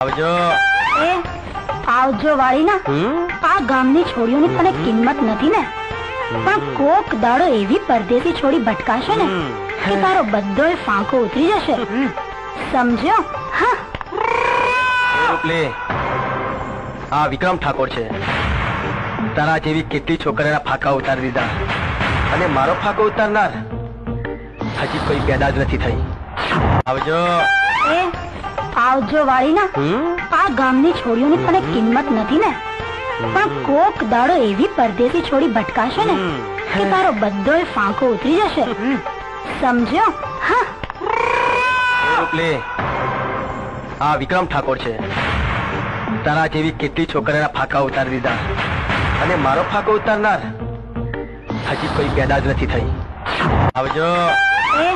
આવજો એ આવજો વાળી ના આ ગામની છોડીઓની તને કિંમત નથી ને, પણ કોક દાડો એવી પરદેશી છોડી ભટકાશે ને કે તારો બધોય ફાંકો ઉતરી જશે, સમજ્યો? હા, રૂપલી, આ વિક્રમ ઠાકોર છે. તારા જેવી કેટલી છોકરીના ફાંકા ઉતારી દીધા, અને મારો ફાંકો ઉતારનાર હજી કોઈ પેદા જ નથી થઈ. આવજો એ આવજો વાળી ના આ ગામની છોડીઓની તને કિંમત નથી ને, પણ કોક દાડો એવી પરદેશી છોડી ભટકાશે ને કે તારો બધોય ફાંકો ઉતરી જશે, સમજ્યો? હા, રૂપલી, આ વિક્રમ ઠાકોર છે. તારા જેવી કેટલી છોકરીના ફાંકા ઉતારી દીધા, અને મારો ફાંકો ઉતારનાર હજી કોઈ પેદા જ નથી થઈ. આવજો એ